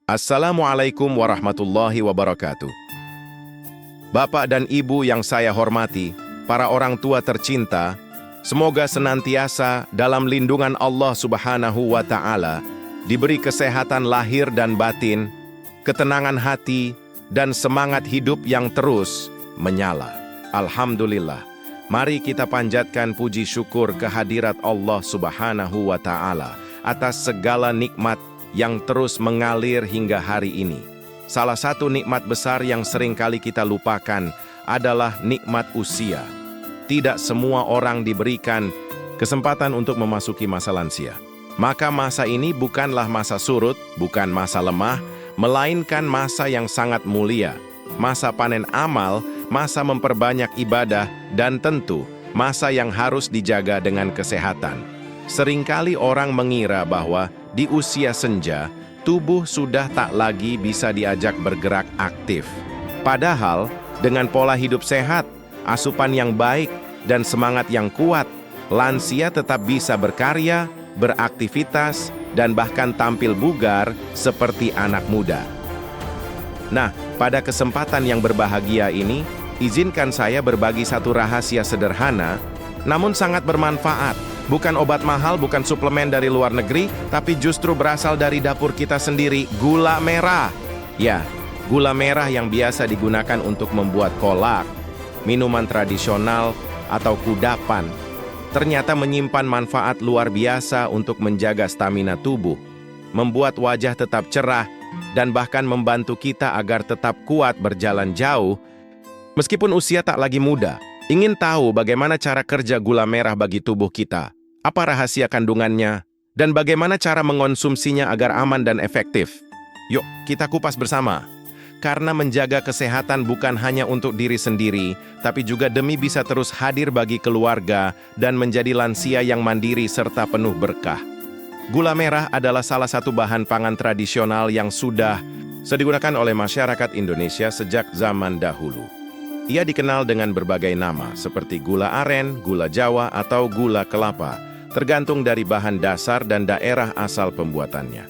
Assalamualaikum warahmatullahi wabarakatuh. Bapak dan Ibu yang saya hormati, para orang tua tercinta, semoga senantiasa dalam lindungan Allah Subhanahu wa Ta'ala, diberi kesehatan lahir dan batin, ketenangan hati, dan semangat hidup yang terus menyala. Alhamdulillah. Mari kita panjatkan puji syukur kehadirat Allah Subhanahu wa Ta'ala atas segala nikmat yang terus mengalir hingga hari ini. Salah satu nikmat besar yang sering kali kita lupakan adalah nikmat usia. Tidak semua orang diberikan kesempatan untuk memasuki masa lansia. Maka masa ini bukanlah masa surut, bukan masa lemah, melainkan masa yang sangat mulia. Masa panen amal, masa memperbanyak ibadah, dan tentu masa yang harus dijaga dengan kesehatan. Seringkali orang mengira bahwa di usia senja, tubuh sudah tak lagi bisa diajak bergerak aktif. Padahal, dengan pola hidup sehat, asupan yang baik, dan semangat yang kuat, lansia tetap bisa berkarya, beraktivitas, dan bahkan tampil bugar seperti anak muda. Nah, pada kesempatan yang berbahagia ini, izinkan saya berbagi satu rahasia sederhana, namun sangat bermanfaat. Bukan obat mahal, bukan suplemen dari luar negeri, tapi justru berasal dari dapur kita sendiri, gula merah. Ya, gula merah yang biasa digunakan untuk membuat kolak, minuman tradisional, atau kudapan, ternyata menyimpan manfaat luar biasa untuk menjaga stamina tubuh, membuat wajah tetap cerah, dan bahkan membantu kita agar tetap kuat berjalan jauh, meskipun usia tak lagi muda. Ingin tahu bagaimana cara kerja gula merah bagi tubuh kita? Apa rahasia kandungannya? Dan bagaimana cara mengonsumsinya agar aman dan efektif? Yuk, kita kupas bersama. Karena menjaga kesehatan bukan hanya untuk diri sendiri, tapi juga demi bisa terus hadir bagi keluarga dan menjadi lansia yang mandiri serta penuh berkah. Gula merah adalah salah satu bahan pangan tradisional yang sudah digunakan oleh masyarakat Indonesia sejak zaman dahulu. Ia dikenal dengan berbagai nama, seperti gula aren, gula Jawa, atau gula kelapa, tergantung dari bahan dasar dan daerah asal pembuatannya.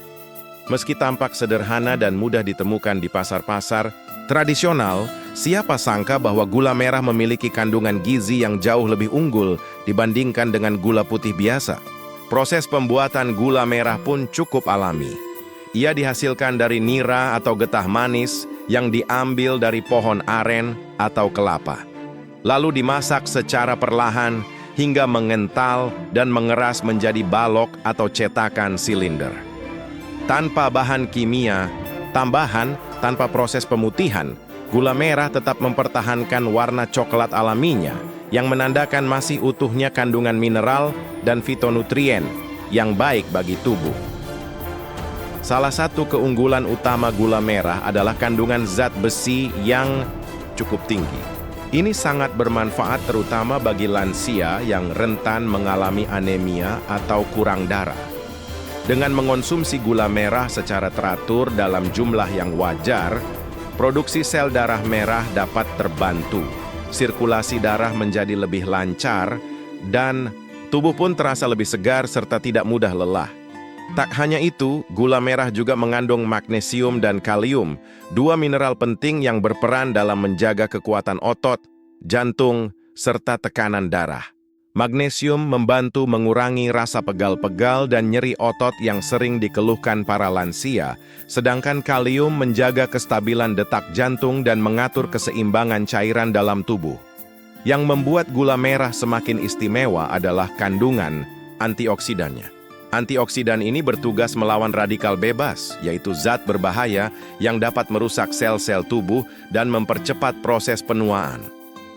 Meski tampak sederhana dan mudah ditemukan di pasar-pasar tradisional, siapa sangka bahwa gula merah memiliki kandungan gizi yang jauh lebih unggul dibandingkan dengan gula putih biasa. Proses pembuatan gula merah pun cukup alami. Ia dihasilkan dari nira atau getah manis yang diambil dari pohon aren atau kelapa. Lalu dimasak secara perlahan hingga mengental dan mengeras menjadi balok atau cetakan silinder. Tanpa bahan kimia, tambahan, tanpa proses pemutihan, gula merah tetap mempertahankan warna coklat alaminya yang menandakan masih utuhnya kandungan mineral dan fitonutrien yang baik bagi tubuh. Salah satu keunggulan utama gula merah adalah kandungan zat besi yang cukup tinggi. Ini sangat bermanfaat terutama bagi lansia yang rentan mengalami anemia atau kurang darah. Dengan mengonsumsi gula merah secara teratur dalam jumlah yang wajar, produksi sel darah merah dapat terbantu, sirkulasi darah menjadi lebih lancar, dan tubuh pun terasa lebih segar serta tidak mudah lelah. Tak hanya itu, gula merah juga mengandung magnesium dan kalium, dua mineral penting yang berperan dalam menjaga kekuatan otot, jantung, serta tekanan darah. Magnesium membantu mengurangi rasa pegal-pegal dan nyeri otot yang sering dikeluhkan para lansia, sedangkan kalium menjaga kestabilan detak jantung dan mengatur keseimbangan cairan dalam tubuh. Yang membuat gula merah semakin istimewa adalah kandungan antioksidannya. Antioksidan ini bertugas melawan radikal bebas, yaitu zat berbahaya yang dapat merusak sel-sel tubuh dan mempercepat proses penuaan.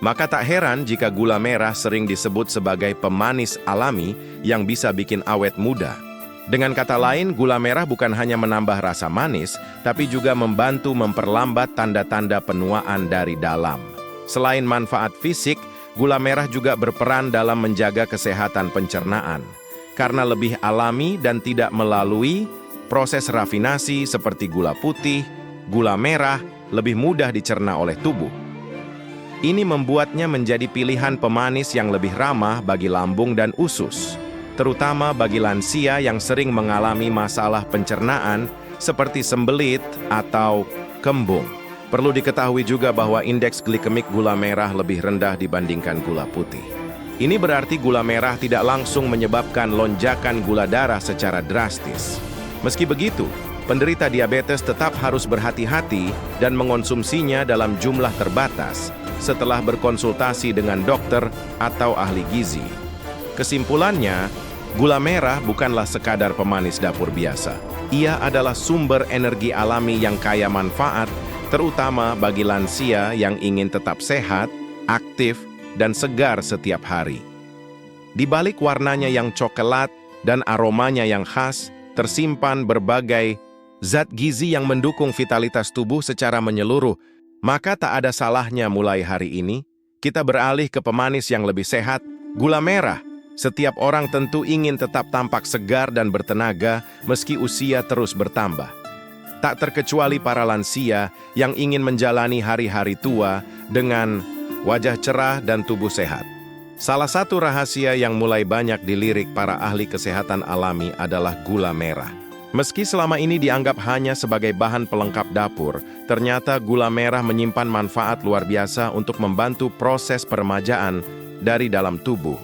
Maka tak heran jika gula merah sering disebut sebagai pemanis alami yang bisa bikin awet muda. Dengan kata lain, gula merah bukan hanya menambah rasa manis, tapi juga membantu memperlambat tanda-tanda penuaan dari dalam. Selain manfaat fisik, gula merah juga berperan dalam menjaga kesehatan pencernaan. Karena lebih alami dan tidak melalui proses rafinasi seperti gula putih, gula merah lebih mudah dicerna oleh tubuh. Ini membuatnya menjadi pilihan pemanis yang lebih ramah bagi lambung dan usus, terutama bagi lansia yang sering mengalami masalah pencernaan seperti sembelit atau kembung. Perlu diketahui juga bahwa indeks glikemik gula merah lebih rendah dibandingkan gula putih. Ini berarti gula merah tidak langsung menyebabkan lonjakan gula darah secara drastis. Meski begitu, penderita diabetes tetap harus berhati-hati dan mengonsumsinya dalam jumlah terbatas setelah berkonsultasi dengan dokter atau ahli gizi. Kesimpulannya, gula merah bukanlah sekadar pemanis dapur biasa. Ia adalah sumber energi alami yang kaya manfaat, terutama bagi lansia yang ingin tetap sehat, aktif, dan segar setiap hari. Di balik warnanya yang coklat dan aromanya yang khas, tersimpan berbagai zat gizi yang mendukung vitalitas tubuh secara menyeluruh. Maka tak ada salahnya mulai hari ini, kita beralih ke pemanis yang lebih sehat, gula merah. Setiap orang tentu ingin tetap tampak segar dan bertenaga meski usia terus bertambah. Tak terkecuali para lansia yang ingin menjalani hari-hari tua dengan wajah cerah dan tubuh sehat. Salah satu rahasia yang mulai banyak dilirik para ahli kesehatan alami adalah gula merah. Meski selama ini dianggap hanya sebagai bahan pelengkap dapur, ternyata gula merah menyimpan manfaat luar biasa untuk membantu proses peremajaan dari dalam tubuh.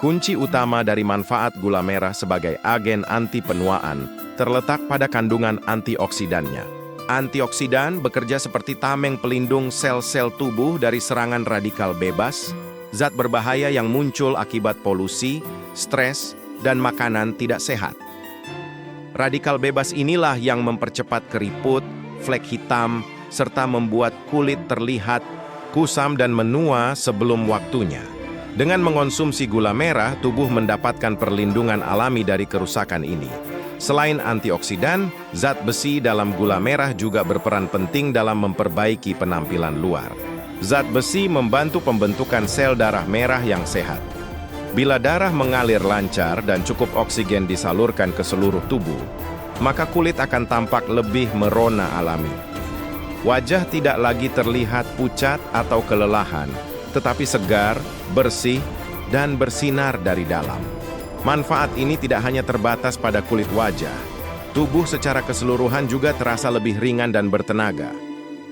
Kunci utama dari manfaat gula merah sebagai agen anti penuaan terletak pada kandungan antioksidannya. Antioksidan bekerja seperti tameng pelindung sel-sel tubuh dari serangan radikal bebas, zat berbahaya yang muncul akibat polusi, stres, dan makanan tidak sehat. Radikal bebas inilah yang mempercepat keriput, flek hitam, serta membuat kulit terlihat kusam dan menua sebelum waktunya. Dengan mengonsumsi gula merah, tubuh mendapatkan perlindungan alami dari kerusakan ini. Selain antioksidan, zat besi dalam gula merah juga berperan penting dalam memperbaiki penampilan luar. Zat besi membantu pembentukan sel darah merah yang sehat. Bila darah mengalir lancar dan cukup oksigen disalurkan ke seluruh tubuh, maka kulit akan tampak lebih merona alami. Wajah tidak lagi terlihat pucat atau kelelahan, tetapi segar, bersih, dan bersinar dari dalam. Manfaat ini tidak hanya terbatas pada kulit wajah. Tubuh secara keseluruhan juga terasa lebih ringan dan bertenaga.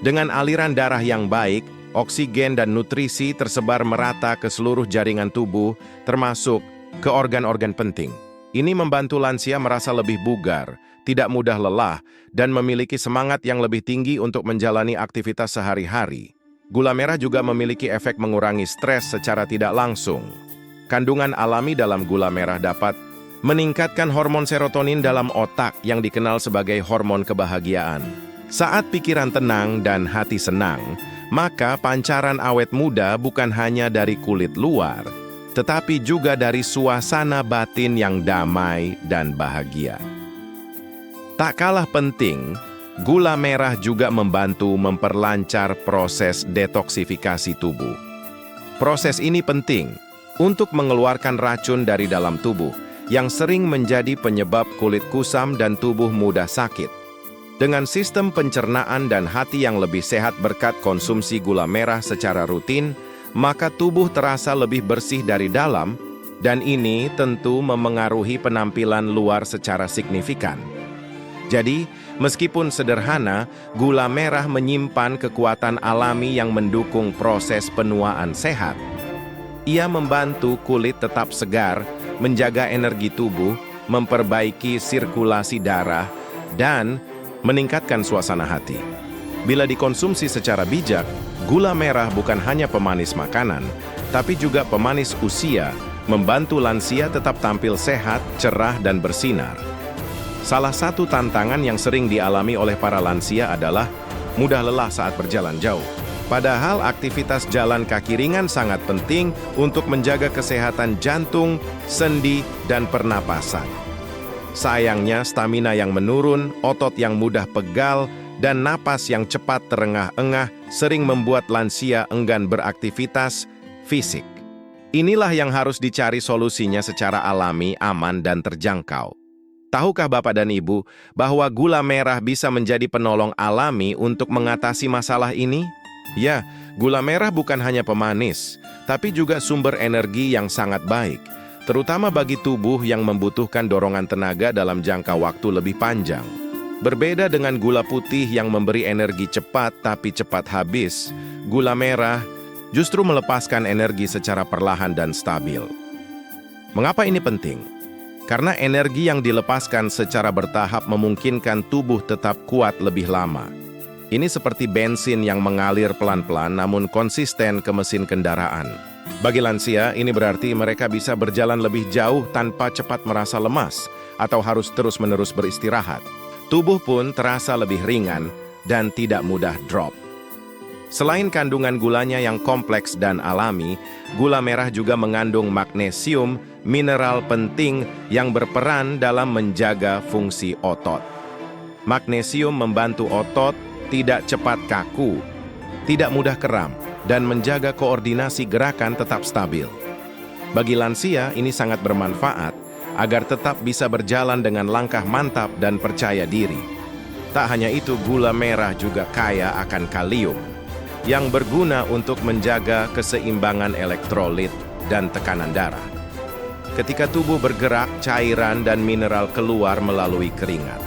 Dengan aliran darah yang baik, oksigen dan nutrisi tersebar merata ke seluruh jaringan tubuh, termasuk ke organ-organ penting. Ini membantu lansia merasa lebih bugar, tidak mudah lelah, dan memiliki semangat yang lebih tinggi untuk menjalani aktivitas sehari-hari. Gula merah juga memiliki efek mengurangi stres secara tidak langsung. Kandungan alami dalam gula merah dapat meningkatkan hormon serotonin dalam otak yang dikenal sebagai hormon kebahagiaan. Saat pikiran tenang dan hati senang, maka pancaran awet muda bukan hanya dari kulit luar, tetapi juga dari suasana batin yang damai dan bahagia. Tak kalah penting, gula merah juga membantu memperlancar proses detoksifikasi tubuh. Proses ini penting untuk mengeluarkan racun dari dalam tubuh yang sering menjadi penyebab kulit kusam dan tubuh mudah sakit. Dengan sistem pencernaan dan hati yang lebih sehat berkat konsumsi gula merah secara rutin, maka tubuh terasa lebih bersih dari dalam, dan ini tentu memengaruhi penampilan luar secara signifikan. Jadi, meskipun sederhana, gula merah menyimpan kekuatan alami yang mendukung proses penuaan sehat. Ia membantu kulit tetap segar, menjaga energi tubuh, memperbaiki sirkulasi darah, dan meningkatkan suasana hati. Bila dikonsumsi secara bijak, gula merah bukan hanya pemanis makanan, tapi juga pemanis usia, membantu lansia tetap tampil sehat, cerah, dan bersinar. Salah satu tantangan yang sering dialami oleh para lansia adalah mudah lelah saat berjalan jauh. Padahal aktivitas jalan kaki ringan sangat penting untuk menjaga kesehatan jantung, sendi, dan pernapasan. Sayangnya, stamina yang menurun, otot yang mudah pegal, dan napas yang cepat terengah-engah sering membuat lansia enggan beraktivitas fisik. Inilah yang harus dicari solusinya secara alami, aman, dan terjangkau. Tahukah Bapak dan Ibu bahwa gula merah bisa menjadi penolong alami untuk mengatasi masalah ini? Ya, gula merah bukan hanya pemanis, tapi juga sumber energi yang sangat baik, terutama bagi tubuh yang membutuhkan dorongan tenaga dalam jangka waktu lebih panjang. Berbeda dengan gula putih yang memberi energi cepat tapi cepat habis, gula merah justru melepaskan energi secara perlahan dan stabil. Mengapa ini penting? Karena energi yang dilepaskan secara bertahap memungkinkan tubuh tetap kuat lebih lama. Ini seperti bensin yang mengalir pelan-pelan namun konsisten ke mesin kendaraan. Bagi lansia, ini berarti mereka bisa berjalan lebih jauh tanpa cepat merasa lemas atau harus terus-menerus beristirahat. Tubuh pun terasa lebih ringan dan tidak mudah drop. Selain kandungan gulanya yang kompleks dan alami, gula merah juga mengandung magnesium, mineral penting yang berperan dalam menjaga fungsi otot. Magnesium membantu otot tidak cepat kaku, tidak mudah kram, dan menjaga koordinasi gerakan tetap stabil. Bagi lansia, ini sangat bermanfaat agar tetap bisa berjalan dengan langkah mantap dan percaya diri. Tak hanya itu, gula merah juga kaya akan kalium, yang berguna untuk menjaga keseimbangan elektrolit dan tekanan darah. Ketika tubuh bergerak, cairan dan mineral keluar melalui keringat.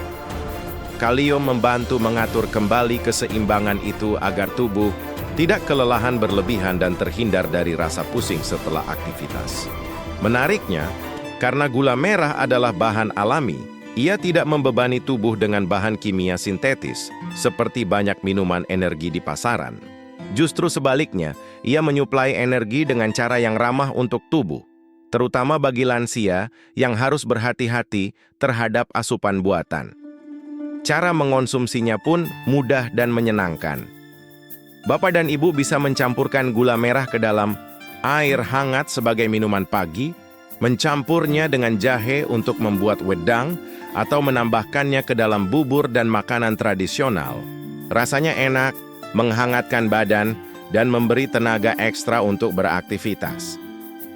Kalium membantu mengatur kembali keseimbangan itu agar tubuh tidak kelelahan berlebihan dan terhindar dari rasa pusing setelah aktivitas. Menariknya, karena gula merah adalah bahan alami, ia tidak membebani tubuh dengan bahan kimia sintetis, seperti banyak minuman energi di pasaran. Justru sebaliknya, ia menyuplai energi dengan cara yang ramah untuk tubuh, terutama bagi lansia yang harus berhati-hati terhadap asupan buatan. Cara mengonsumsinya pun mudah dan menyenangkan. Bapak dan Ibu bisa mencampurkan gula merah ke dalam air hangat sebagai minuman pagi, mencampurnya dengan jahe untuk membuat wedang, atau menambahkannya ke dalam bubur dan makanan tradisional. Rasanya enak, menghangatkan badan, dan memberi tenaga ekstra untuk beraktivitas.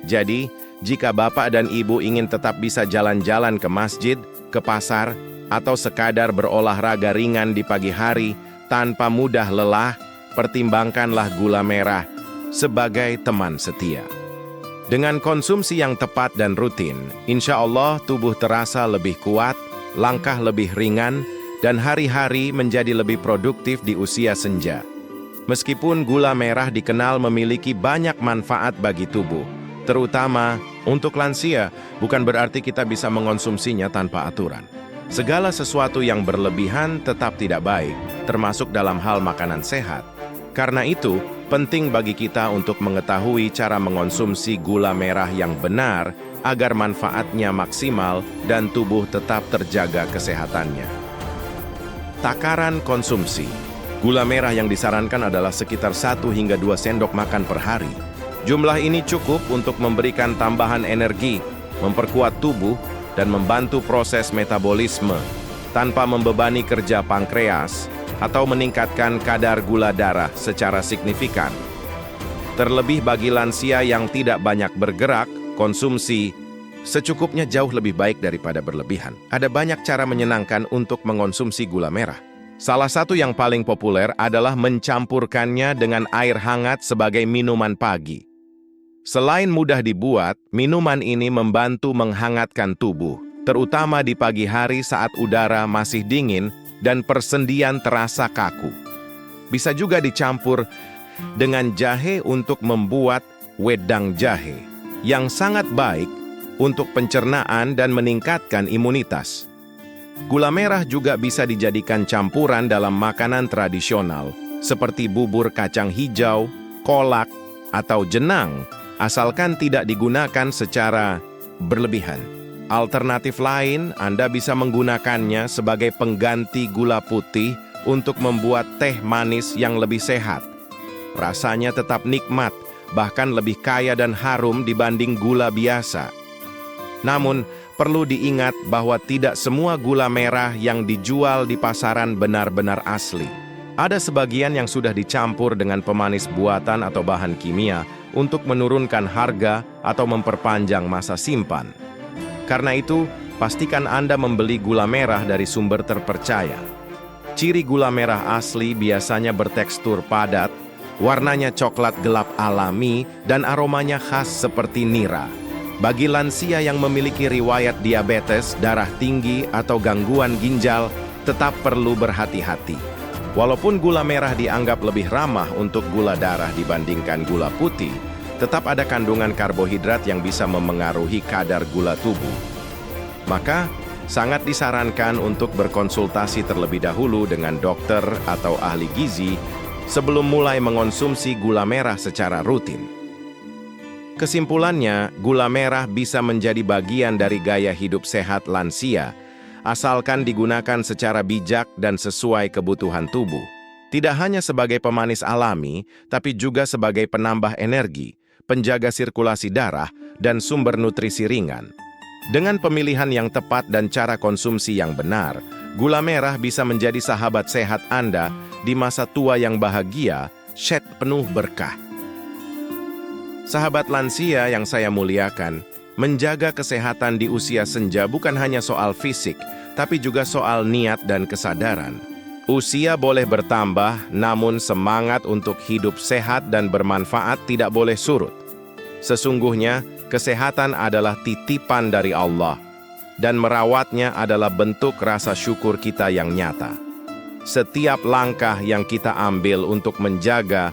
Jadi, jika Bapak dan Ibu ingin tetap bisa jalan-jalan ke masjid, ke pasar, atau sekadar berolahraga ringan di pagi hari tanpa mudah lelah, pertimbangkanlah gula merah sebagai teman setia. Dengan konsumsi yang tepat dan rutin, insya Allah tubuh terasa lebih kuat, langkah lebih ringan, dan hari-hari menjadi lebih produktif di usia senja. Meskipun gula merah dikenal memiliki banyak manfaat bagi tubuh, terutama untuk lansia, bukan berarti kita bisa mengonsumsinya tanpa aturan. Segala sesuatu yang berlebihan tetap tidak baik, termasuk dalam hal makanan sehat. Karena itu, penting bagi kita untuk mengetahui cara mengonsumsi gula merah yang benar agar manfaatnya maksimal dan tubuh tetap terjaga kesehatannya. Takaran konsumsi. Gula merah yang disarankan adalah sekitar 1 hingga 2 sendok makan per hari. Jumlah ini cukup untuk memberikan tambahan energi, memperkuat tubuh, dan membantu proses metabolisme tanpa membebani kerja pankreas atau meningkatkan kadar gula darah secara signifikan. Terlebih bagi lansia yang tidak banyak bergerak, konsumsi secukupnya jauh lebih baik daripada berlebihan. Ada banyak cara menyenangkan untuk mengonsumsi gula merah. Salah satu yang paling populer adalah mencampurkannya dengan air hangat sebagai minuman pagi. Selain mudah dibuat, minuman ini membantu menghangatkan tubuh, terutama di pagi hari saat udara masih dingin dan persendian terasa kaku. Bisa juga dicampur dengan jahe untuk membuat wedang jahe, yang sangat baik untuk pencernaan dan meningkatkan imunitas. Gula merah juga bisa dijadikan campuran dalam makanan tradisional, seperti bubur kacang hijau, kolak, atau jenang, asalkan tidak digunakan secara berlebihan. Alternatif lain, Anda bisa menggunakannya sebagai pengganti gula putih untuk membuat teh manis yang lebih sehat. Rasanya tetap nikmat, bahkan lebih kaya dan harum dibanding gula biasa. Namun, perlu diingat bahwa tidak semua gula merah yang dijual di pasaran benar-benar asli. Ada sebagian yang sudah dicampur dengan pemanis buatan atau bahan kimia untuk menurunkan harga atau memperpanjang masa simpan. Karena itu, pastikan Anda membeli gula merah dari sumber terpercaya. Ciri gula merah asli biasanya bertekstur padat, warnanya coklat gelap alami, dan aromanya khas seperti nira. Bagi lansia yang memiliki riwayat diabetes, darah tinggi, atau gangguan ginjal, tetap perlu berhati-hati. Walaupun gula merah dianggap lebih ramah untuk gula darah dibandingkan gula putih, tetap ada kandungan karbohidrat yang bisa memengaruhi kadar gula tubuh. Maka, sangat disarankan untuk berkonsultasi terlebih dahulu dengan dokter atau ahli gizi sebelum mulai mengonsumsi gula merah secara rutin. Kesimpulannya, gula merah bisa menjadi bagian dari gaya hidup sehat lansia, asalkan digunakan secara bijak dan sesuai kebutuhan tubuh. Tidak hanya sebagai pemanis alami, tapi juga sebagai penambah energi, penjaga sirkulasi darah, dan sumber nutrisi ringan. Dengan pemilihan yang tepat dan cara konsumsi yang benar, gula merah bisa menjadi sahabat sehat Anda di masa tua yang bahagia, penuh berkah. Sahabat lansia yang saya muliakan, menjaga kesehatan di usia senja bukan hanya soal fisik, tapi juga soal niat dan kesadaran. Usia boleh bertambah, namun semangat untuk hidup sehat dan bermanfaat tidak boleh surut. Sesungguhnya, kesehatan adalah titipan dari Allah, dan merawatnya adalah bentuk rasa syukur kita yang nyata. Setiap langkah yang kita ambil untuk menjaga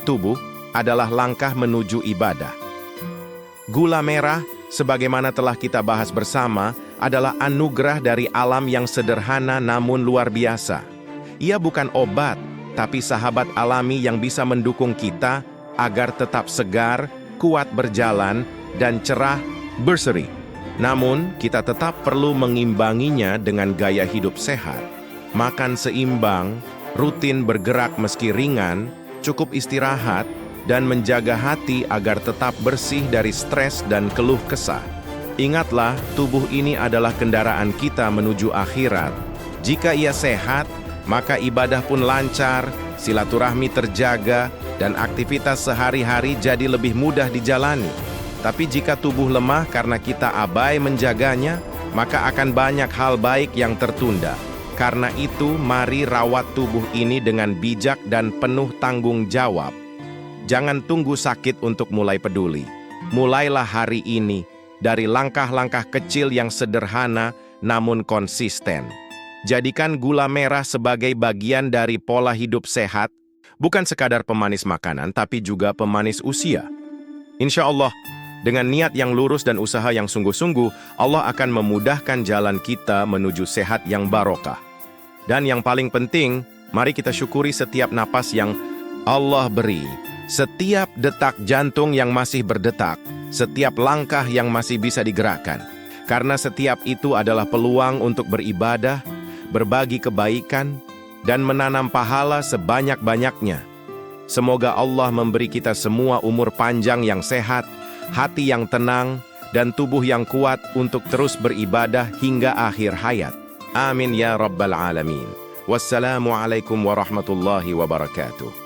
tubuh adalah langkah menuju ibadah. Gula merah, sebagaimana telah kita bahas bersama, adalah anugerah dari alam yang sederhana namun luar biasa. Ia bukan obat, tapi sahabat alami yang bisa mendukung kita agar tetap segar, kuat berjalan, dan cerah berseri. Namun, kita tetap perlu mengimbanginya dengan gaya hidup sehat. Makan seimbang, rutin bergerak meski ringan, cukup istirahat, dan menjaga hati agar tetap bersih dari stres dan keluh kesah. Ingatlah, tubuh ini adalah kendaraan kita menuju akhirat. Jika ia sehat, maka ibadah pun lancar, silaturahmi terjaga, dan aktivitas sehari-hari jadi lebih mudah dijalani. Tapi jika tubuh lemah karena kita abai menjaganya, maka akan banyak hal baik yang tertunda. Karena itu, mari rawat tubuh ini dengan bijak dan penuh tanggung jawab. Jangan tunggu sakit untuk mulai peduli. Mulailah hari ini dari langkah-langkah kecil yang sederhana namun konsisten. Jadikan gula merah sebagai bagian dari pola hidup sehat, bukan sekadar pemanis makanan, tapi juga pemanis usia. Insya Allah, dengan niat yang lurus dan usaha yang sungguh-sungguh, Allah akan memudahkan jalan kita menuju sehat yang barokah. Dan yang paling penting, mari kita syukuri setiap napas yang Allah beri. Setiap detak jantung yang masih berdetak, setiap langkah yang masih bisa digerakkan. Karena setiap itu adalah peluang untuk beribadah, berbagi kebaikan, dan menanam pahala sebanyak-banyaknya. Semoga Allah memberi kita semua umur panjang yang sehat, hati yang tenang, dan tubuh yang kuat untuk terus beribadah hingga akhir hayat. Amin ya Rabbal Alamin. Wassalamualaikum warahmatullahi wabarakatuh.